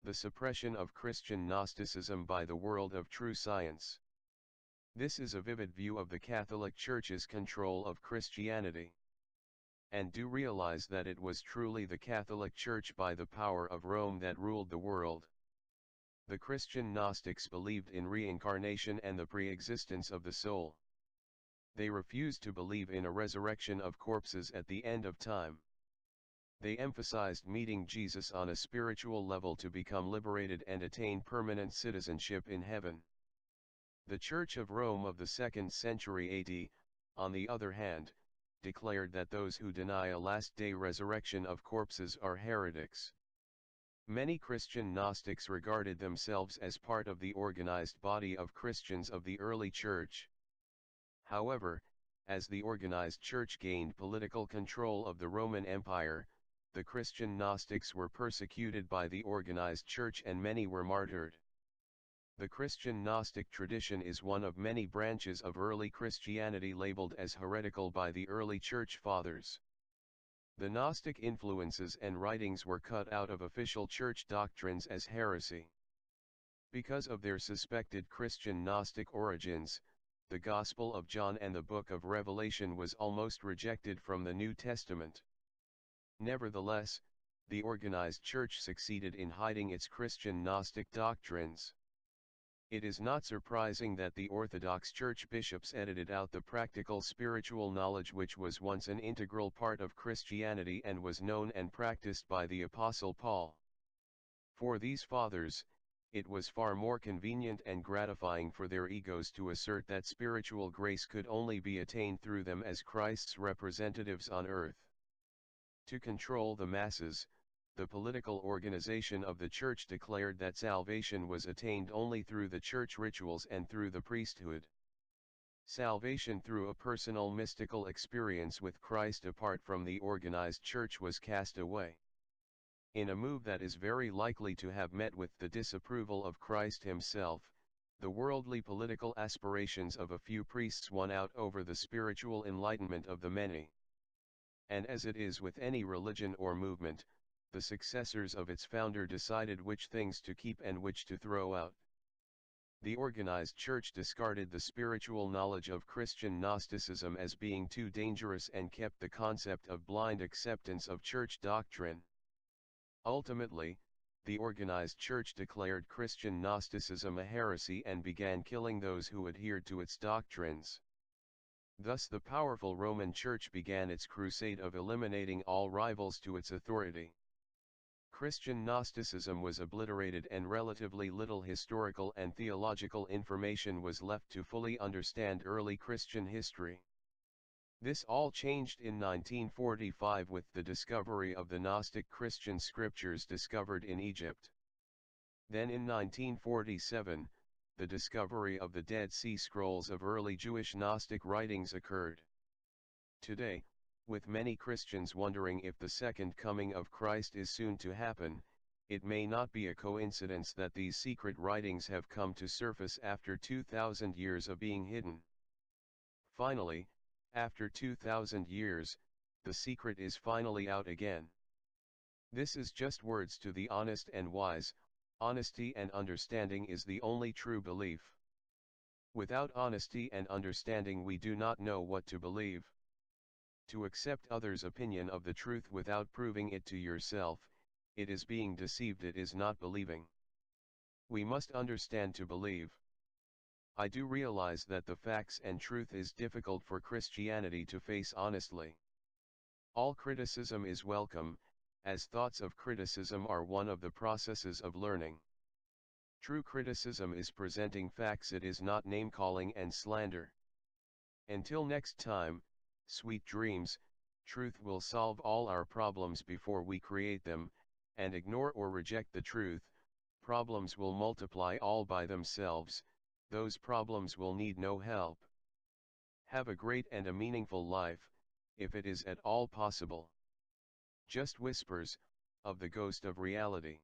The suppression of Christian Gnosticism by the world of true science. This is a vivid view of the Catholic Church's control of Christianity. And do realize that it was truly the Catholic Church by the power of Rome that ruled the world. The Christian Gnostics believed in reincarnation and the pre-existence of the soul. They refused to believe in a resurrection of corpses at the end of time. They emphasized meeting Jesus on a spiritual level to become liberated and attain permanent citizenship in heaven. The Church of Rome of the 2nd century AD, on the other hand, declared that those who deny a last-day resurrection of corpses are heretics. Many Christian Gnostics regarded themselves as part of the organized body of Christians of the early Church. However, as the organized Church gained political control of the Roman Empire, the Christian Gnostics were persecuted by the organized Church and many were martyred. The Christian Gnostic tradition is one of many branches of early Christianity labeled as heretical by the early Church Fathers. The Gnostic influences and writings were cut out of official Church doctrines as heresy. Because of their suspected Christian Gnostic origins, the Gospel of John and the Book of Revelation was almost rejected from the New Testament. Nevertheless, the organized Church succeeded in hiding its Christian Gnostic doctrines. It is not surprising that the Orthodox Church bishops edited out the practical spiritual knowledge which was once an integral part of Christianity and was known and practiced by the Apostle Paul. For these fathers, it was far more convenient and gratifying for their egos to assert that spiritual grace could only be attained through them as Christ's representatives on earth. To control the masses, the political organization of the Church declared that salvation was attained only through the Church rituals and through the priesthood. Salvation through a personal mystical experience with Christ apart from the organized Church was cast away. In a move that is very likely to have met with the disapproval of Christ himself, the worldly political aspirations of a few priests won out over the spiritual enlightenment of the many. And as it is with any religion or movement, the successors of its founder decided which things to keep and which to throw out. The organized Church discarded the spiritual knowledge of Christian Gnosticism as being too dangerous and kept the concept of blind acceptance of Church doctrine. Ultimately, the organized Church declared Christian Gnosticism a heresy and began killing those who adhered to its doctrines. Thus the powerful Roman Church began its crusade of eliminating all rivals to its authority. Christian Gnosticism was obliterated and relatively little historical and theological information was left to fully understand early Christian history. This all changed in 1945 with the discovery of the Gnostic Christian scriptures discovered in Egypt. Then in 1947, the discovery of the Dead Sea Scrolls of early Jewish Gnostic writings occurred. Today, with many Christians wondering if the second coming of Christ is soon to happen, it may not be a coincidence that these secret writings have come to surface after 2,000 years of being hidden. Finally, after 2,000 years, the secret is finally out again. This is just words to the honest and wise. Honesty and understanding is the only true belief. Without honesty and understanding we do not know what to believe. To accept others' opinion of the truth without proving it to yourself, it is being deceived, it is not believing. We must understand to believe. I do realize that the facts and truth is difficult for Christianity to face honestly. All criticism is welcome, as thoughts of criticism are one of the processes of learning. True criticism is presenting facts, it is not name-calling and slander. Until next time, sweet dreams. Truth will solve all our problems before we create them, and ignore or reject the truth, problems will multiply all by themselves, those problems will need no help. Have a great and a meaningful life, if it is at all possible. Just whispers, of the ghost of reality.